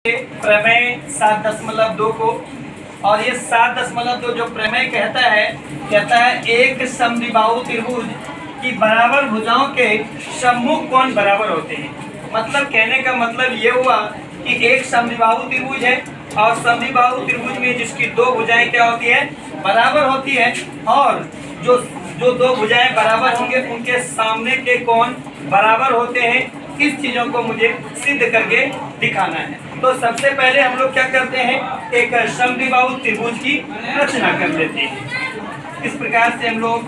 प्रमेय 7.2 को, और ये 7.2 जो प्रमेय कहता है एक समद्विबाहु त्रिभुज की बराबर भुजाओं के सम्मुख कोण बराबर होते हैं। मतलब कहने का मतलब ये हुआ कि एक समद्विबाहु त्रिभुज है और समद्विबाहु त्रिभुज में जिसकी दो भुजाएं क्या होती है, बराबर होती है, और जो दो भुजाएं बराबर होंगे उनके सामने के कोण बराबर होते हैं। इस चीजों को मुझे सिद्ध करके दिखाना है। तो सबसे पहले हम लोग क्या करते हैं, एक समद्विबाहु त्रिभुज की रचना कर लेते हैं। इस प्रकार से हम लोग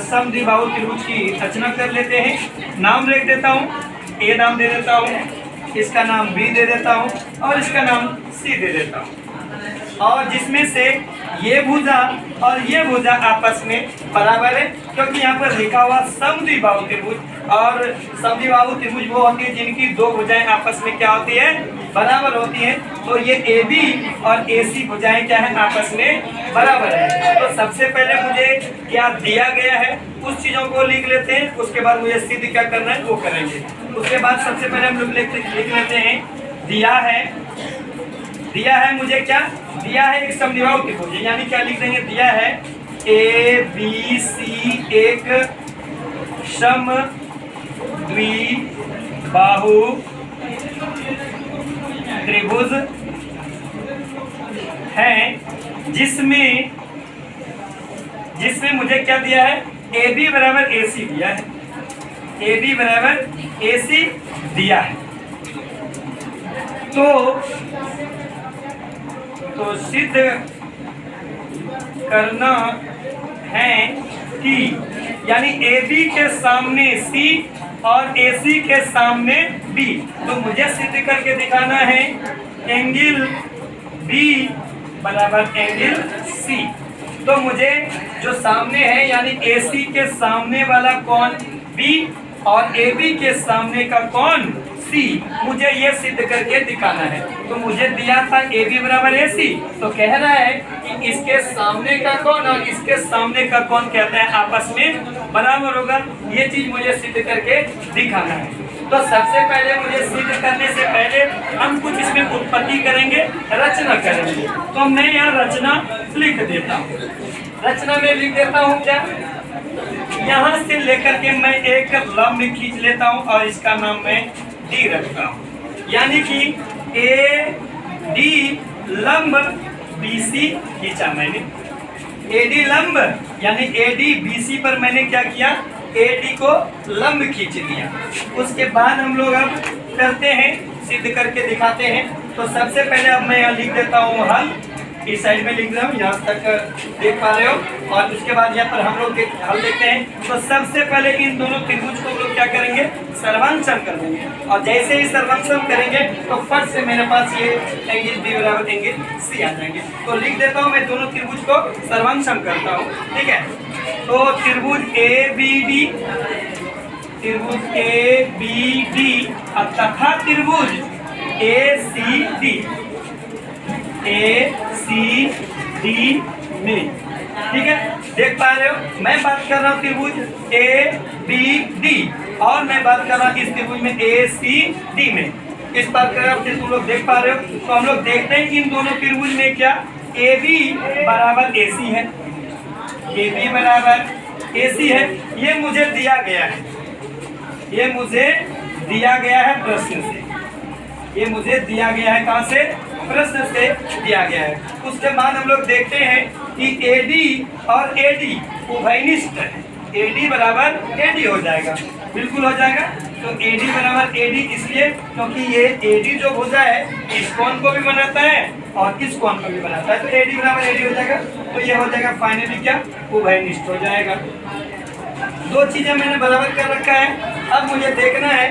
समद्विबाहु त्रिभुज की रचना कर लेते हैं। नाम लिख देता हूँ, ए नाम दे देता हूँ, इसका नाम बी दे देता हूँ और इसका नाम सी दे देता हूँ। और जिसमें से ये भुजा और ये भुजा आपस में बराबर है, क्योंकि यहाँ पर लिखा हुआ समद्विबाहु त्रिभुज, और समद्विबाहु त्रिभुज वो होती है जिनकी दो भुजाएं आपस में क्या होती है, बराबर होती हैं। तो ये AB और AC भुजाएं क्या है, आपस में बराबर है। तो सबसे पहले मुझे क्या दिया गया है उस चीजों को लिख लेते हैं, उसके बाद मुझे सिद्ध क्या करना है वो करेंगे। उसके बाद सबसे पहले हम लोग लिख लेते हैं, दिया है मुझे क्या दिया है, एक समद्विबाहु त्रिभुज, यानी क्या लिख देंगे, दिया है ABC एक समद्विबाहु त्रिभुज है, जिसमें मुझे क्या दिया है, AB बराबर AC दिया है, AB बराबर AC दिया है। तो सिद्ध करना है कि यानी AB के सामने C और AC के सामने B, तो मुझे सिद्ध करके दिखाना है एंगल B बराबर एंगल C। तो मुझे जो सामने है यानी AC के सामने वाला कोण B और AB के सामने का कोण C, मुझे ये सिद्ध करके दिखाना है। तो मुझे दिया था AB बराबर AC, तो कह रहा है कि इसके सामने का कोण और इसके सामने का कोण कहता है आपस में बराबर होगा। ये चीज मुझे सिद्ध करके दिखाना है। तो सबसे पहले मुझे सिद्ध करने से पहले हम कुछ इसमें उत्पत्ति करेंगे, रचना करेंगे। तो मैं यहाँ रचना लिख देता हूँ। रचना में लिख देता हूँ क्या, यहाँ से लेकर के मैं एक लंब खींच लेता हूँ और इसका नाम मैं D रखता हूँ, यानी कि AD लंब BC खींचा मैंने। AD लंब यानी AD BC पर मैंने क्या किया, AD को लंब खींच लिया। उसके बाद हम लोग अब करते हैं, सिद्ध करके दिखाते हैं। तो सबसे पहले अब मैं यहाँ लिख देता हूँ हल, इस साइड में लिख रहा हूँ, यहाँ तक देख पा रहे हो। और उसके बाद यहाँ पर हम लोग हल देखते हैं। तो सबसे पहले इन दोनों त्रिभुज को हम लोग क्या करेंगे, सर्वांग कर देंगे। और जैसे ही सर्वांग करेंगे तो फट से मेरे पास ये एंगल B बराबर एंगल C आ जाएंगे। तो लिख देता हूँ मैं दोनों त्रिभुज को सर्वांग करता हूँ, ठीक है। तो त्रिभुज ABD तथा त्रिभुज ACD में, ठीक है, देख पा रहे हो। मैं बात कर रहा हूँ त्रिभुज ABD और मैं बात कर रहा हूँ इस त्रिभुज में ACD में। इस बात कर रहा हूँ, तुम लोग देख पा रहे हो। तो हम लोग देखते हैं कि इन दोनों त्रिभुज में क्या AB बराबर AC है, AB बराबर AC है। ये मुझे दिया गया है, ये मुझे दिया गया है प्रश्न से, ये मुझे दिया गया है कहाँ से, प्रश्न से दिया गया है। उसके बाद हम लोग देखते हैं कि AD और AD उभयनिष्ठ है, AD बराबर AD हो जाएगा, बिल्कुल हो जाएगा। तो AD बराबर AD इसलिए क्योंकि ये AD जो भुजा है इस कोण को भी बनाता है और इस कोण को भी बनाता है। तो AD बराबर AD हो जाएगा। तो ये हो जाएगा फाइनली क्या, उभयनिष्ठ हो जाएगा। दो चीजें मैंने बराबर कर रखा है। अब मुझे देखना है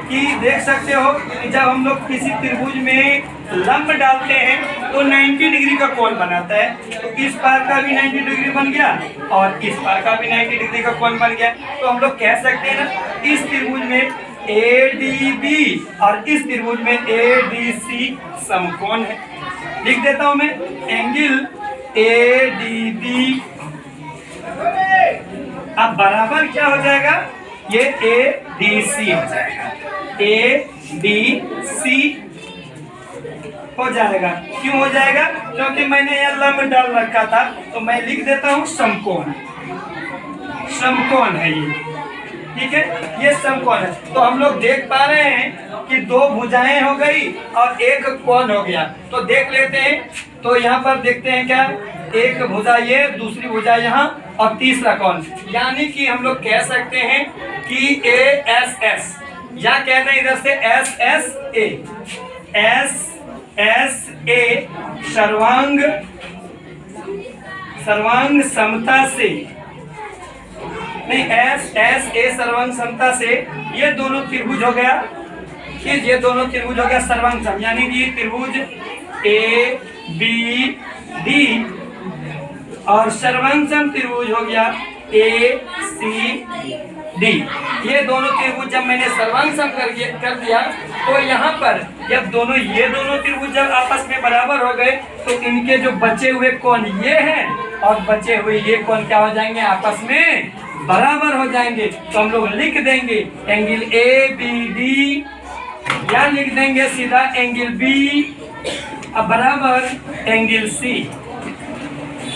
कि देख सकते हो कि जब हम लोग किसी त्रिभुज में लंब डालते हैं तो 90 डिग्री का कोण बनाता है। तो इस पार का भी 90 डिग्री बन गया और इस पार का भी 90 डिग्री का कोण बन गया। तो हम लोग कह सकते हैं ना, इस त्रिभुज में ADB और इस त्रिभुज में ADC समकोण है। लिख देता हूं मैं एंगल ADB, अब बराबर क्या हो जाएगा, ये ADC हो जाएगा, ADC हो जाएगा। क्यों हो जाएगा? क्योंकि मैंने यह लंब डाल रखा था, तो मैं लिख देता हूँ समकोण। समकोण है ये, ठीक है, ये समकोण है। तो हम लोग देख पा रहे हैं कि दो भुजाएं हो गई और एक कोण हो गया। तो देख लेते हैं, तो यहाँ पर देखते हैं क्या, एक भुजा ये, दूसरी भुजा यहाँ और तीसरा कोण। यानी कि हम लोग कह सकते हैं कि ए एस एस, या कहते हैं इधर से S S A, S S A सर्वांग समता से, नहीं, एस एस ए सर्वांग समता से ये दोनों त्रिभुज हो गया, कि ये दोनों त्रिभुज हो गया सर्वांग सम, यानी कि त्रिभुज ए बी डी और सर्वांगसम त्रिभुज हो गया ए सी डी। ये दोनों त्रिभुज जब मैंने सर्वांगसम कर दिया, तो यहाँ पर जब ये दोनों त्रिभुज जब आपस में बराबर हो गए, तो इनके जो बचे हुए कोण ये हैं और बचे हुए ये कोण क्या हो जाएंगे, आपस में बराबर हो जाएंगे। तो हम लोग लिख देंगे एंगल ए बी डी, या लिख देंगे सीधा एंगल बी अब बराबर एंगल सी,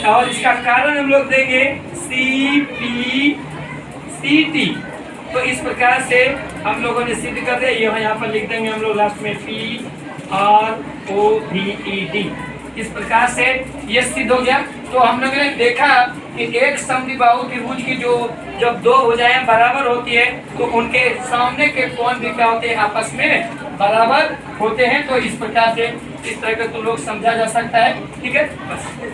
और इसका कारण हम लोग देंगे सी पी सी टी। तो इस प्रकार से हम लोगों ने सिद्ध कर दिया। ये यहाँ पर लिख देंगे हम लोग लास्ट में P R O V E D. इस प्रकार से ये सिद्ध हो गया। तो हम लोगों ने देखा कि एक समद्विबाहु त्रिभुज की जो जब दो भुजाएं बराबर होती है, तो उनके सामने के कोण भी क्या होते हैं, आपस में बराबर होते हैं। तो इस प्रकार से इस तरह का तो लोग समझा जा सकता है, ठीक है बस।